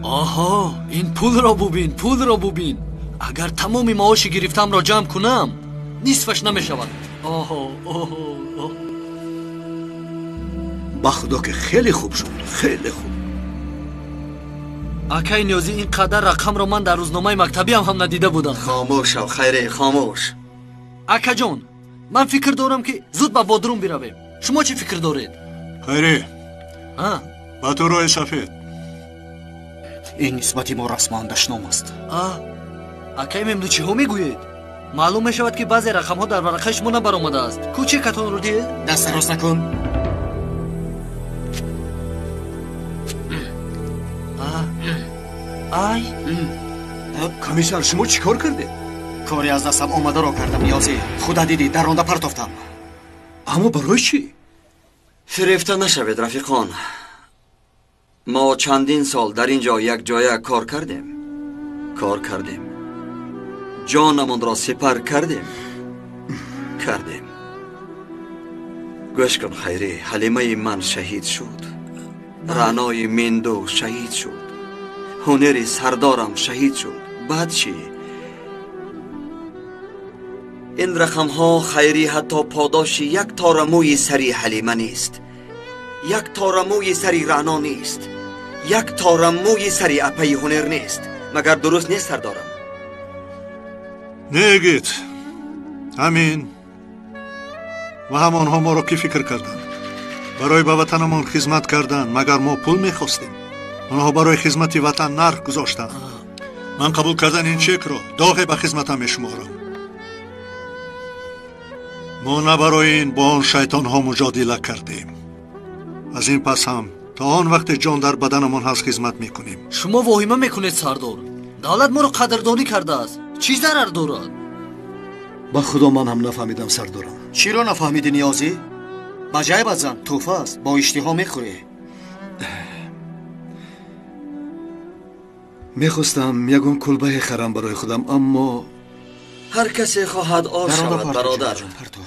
آها این پول را ببین، پول را ببین. اگر تمام معاش گرفتم را جمع کنم نصفش نمیشود. آها با خدا که خیلی خوب شد، خیلی خوب. اکای نیازی اینقدر رقم را من در روزنامه مکتبی هم ندیده بودم. خاموش شو خیری، خاموش. اکا جان من فکر دارم که زود به بادروم برویم. شما چی فکر دارید؟ خیری با تو روی سفید. این نسبتی ما رسما دشنام است. اکای ممنون چی ها میگوید؟ معلوم می شود که بعضی رقم ها در ورقه شما نبرآمده است. کوچه کتون رو دید؟ دست راست نکن. ای کمیسر شما چی کار کرده؟ کاری از دستم آمده را کردم نیازی. خدا دیدی در آنده پرتافتم. اما برای چی؟ فریفته نشوید رفیقان. ما چندین سال در اینجا یک جای کار کردیم. جانمان را سپر کردیم. گوش کن خیری، حلیمه من شهید شد. رعنای مندو شهید شد. هنری سردارم شهید شد. بعد چی؟ این رقم ها خیری حتی پاداش یک تار موی سری حلیمه نیست. یک تار موی سری رعنا نیست. یک تار موی سری اپی هنر نیست. مگر درست نیست سردارم؟ نگید همین و همانها ما را کی فکر کردن؟ برای به وطنمان خدمت کردن مگر ما پول میخواستیم؟ آنها برای خدمت وطن نرخ گذاشتند. من قبول کردن این چک را داغ به خدمتم میشمارم. ما نه برای این با آن شیطان ها مجادله کردیم. از این پس هم تا آن وقت جان در بدنمان هست خدمت میکنیم. شما واهمه میکنید سردار. دولت ما رو قدردانی کرده است. چی ضرر دارد؟ با خدا من هم نفهمیدم سردارم. چی را نفهمیدی نیازی؟ بجای بزن توفه است، با اشتها میخوری. میخواستم یکون کلبه خرم برای خودم، اما هر کسی خواهد آب شود برادر،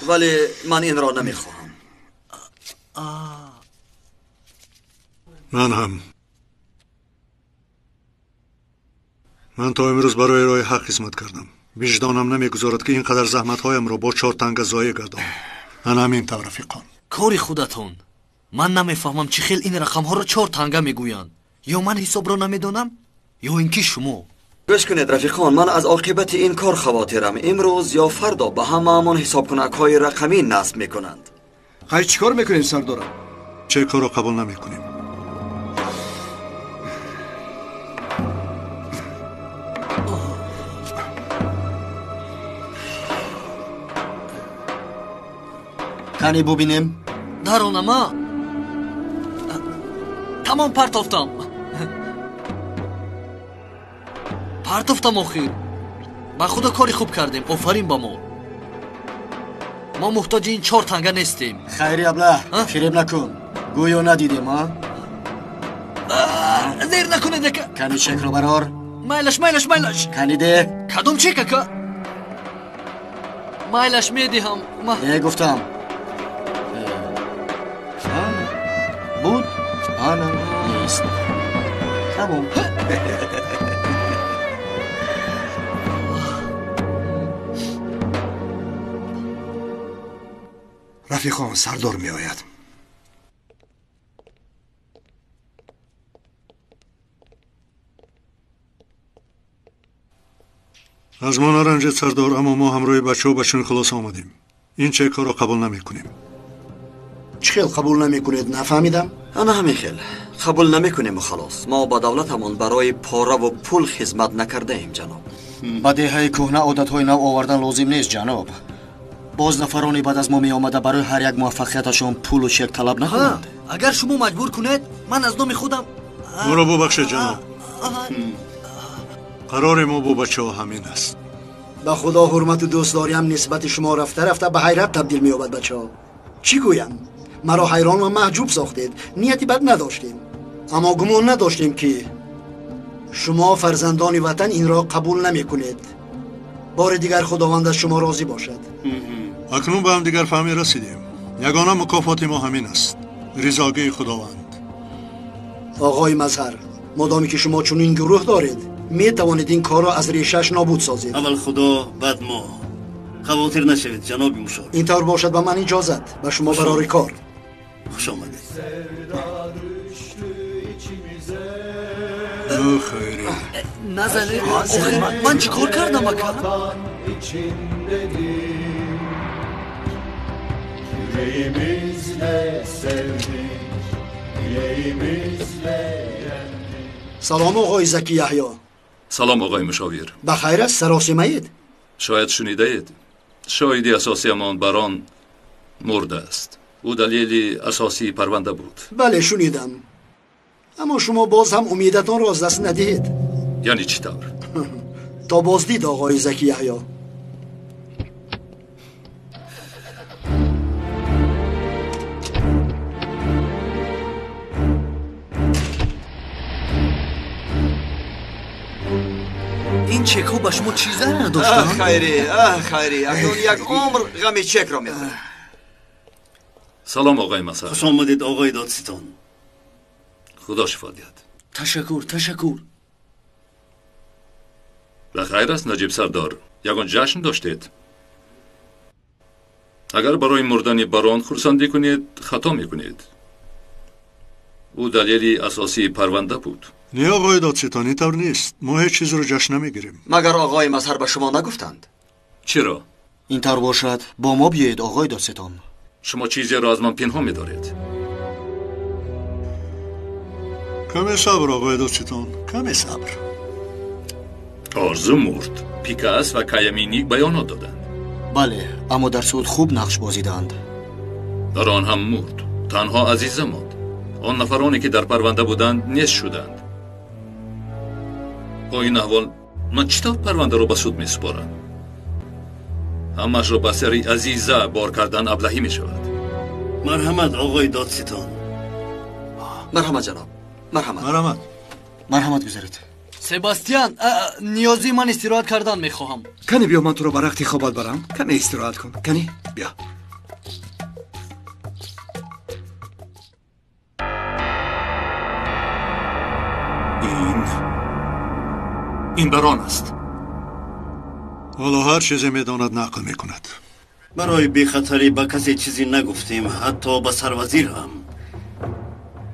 ولی من این را نمیخواهم. من تا امروز برای راه حق خدمت کردم. وجدانم نمیگذارد که اینقدر زحمتهایم را با 4 تنگه ضایع گردانم. من همین طور رفیقان. کاری خودتون. من نمیفهمم چی خیل این رقم ها را 4 تنگه میگویند. یا من حساب را نمیدانم یا اینکه شما. گوش کنید رفیقان، من از عاقبت این کار خواطرم. امروز یا فردا به هممون حساب کنک های رقمی نصب میکنند. خیلی چیکار میکنید سردارم؟ چه کار را قبول نمیکنیم. کنی ببینیم؟ درونه ما تمام پرتافتم آخیر. با خدا کاری خوب کردیم. آفرین با ما محتاج این 4 تنگه نیستیم. خیری ابله فریب نکن. گویا ندیدیم ها؟ زیر نکنید که کنی چک رو برار. مایلش کنی ده. کدوم چک که مایلش میدیم. گفتم بود آنم نیست. تمام. رفیقان سردار می آید. از ما نرنجید سردار، اما ما همراه بچه و بچون خلاص آمدیم. این چک ها را قبول نمی کنیم. چه خیل قبول نمی کنید؟ نفهمیدم. انا همین خیل قبول نمی کنیم و خلاص. ما با دولتمون برای پاره و پول خدمت نکرده ایم جناب. با دههای کهنه عادت های نو آوردن لازم نیست جناب. باز نفرانی بعد از ما می آمده برای هر یک موفقیتشون پول و چک طلب نکنند. اگر شما مجبور کنید من از نام خودم ما را ببخشید جناب. قرار ما با بچه ها همین است. به خدا حرمت و دوستداری هم نسبت شما رفته به حیرت تبدیل می یابد بچه ها. چی گویم؟ مرا حیران و محجوب ساختید. نیتی بد نداشتیم، اما گمان نداشتیم که شما فرزندان وطن این را قبول نمی کنید. بار دیگر خداوند از شما راضی باشد. اکنون به هم دیگر فهمی رسیدیم. یگانه مکافات ما همین است، رضاگی خداوند. آقای مظهر، مادامی که شما چنین گروه دارید می توانید این کار را از ریشش نابود سازید. اول خدا بعد ما. خواطر نشوید جناب مشاور. اینطور باشد به من اجازت، به شما برای کار. خوش آمدید. خیری نزنه من چی کار کردم اکا؟ سلام آقای زکی یحیی. سلام آقای مشاور. بخیر است؟ سراسیمه اید؟ شاید شنیده اید شاهدی اساسی مان بران مرده است. او دلیل اساسی پرونده بود. بله شنیدم، اما شما باز هم امیدتان را از دست ندهید. یعنی چی طور؟ تا بازدید آقای زکی یحیی. این چک ها به شما چیزی نداشتن؟ خیری اکنون یک عمر غم چک را میخورم. سلام آقای مسعود. خوش آمدید آقای دادستان. خدا شفا دهد. تشکر. بخیر است نجیب سردار. یگان جشن داشتید. اگر برای مردن بران خرسندی کنید خطا میکنید. او دلیل اساسی پرونده بود. نه آقای دادستان اینطور نیست. ما هیچ چیز رو جشن نمیگیریم. مگر آقای مظهر به شما نگفتند؟ چرا؟ اینطور باشد با ما بیایید آقای دادستان. شما چیزی را از من پنهان می‌دارید. کمی صبر آقای دادستان، کمی صبر. آرزو مرد. پیکاس و کایمینیک بیانات دادند. بله، اما در سود خوب نقش بازیدند. در آن هم مرد. تنها عزیزه ماند. آن نفرانی که در پرونده بودند نیست شدند. با این احوال من چطور پرونده را به سود می‌سپارم؟ همش را به سر عزیزه بار کردن ابلهی می‌شود. مرحمت آقای دادستان. مرحمت جناب. مرحمت گذارید. سباستیان نیازی من استراحت کردن میخواهم. کنی بیا من تو رو برختی خوابات برم. کمی استراحت کن. کنی بیا. این بران است. حالا هر چیزی میداند نقل میکند. برای بیخطری به کسی چیزی نگفتیم، حتی به سروزیر هم.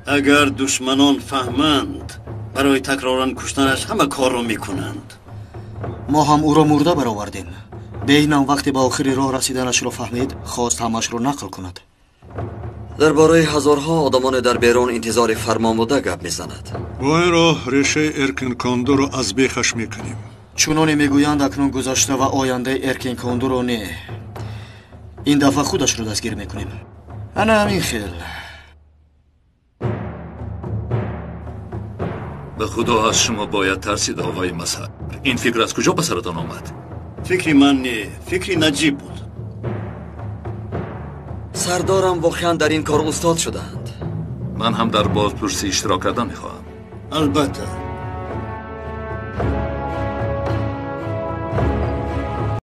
اگر دشمنان فهمند برای تکرارن کشتنش همه کار رو میکنند. ما هم او را مرده برآوردیم. بینم وقتی به آخری راه رسیدنش را فهمید خواست همش را نقل کند. درباره هزارها آدمان در بیرون انتظار فرمان بوده گپ میزند. با این راه ریشه ارکین کاندو رو از بیخش میکنیم. چونانی میگویند اکنون گذشته و آینده ارکین کاندو را نه. این دفعه خودش رو دستگیر میکنیم. انا همین خیل. به خدا از شما باید ترسید آقای مسعود. این فکر از کجا به سرتان آمد؟ فکری من نه، فکری نجیب بود. سردارم واقعا در این کار استاد شدند. من هم در بازپرسی اشتراک کردن میخواهم. البته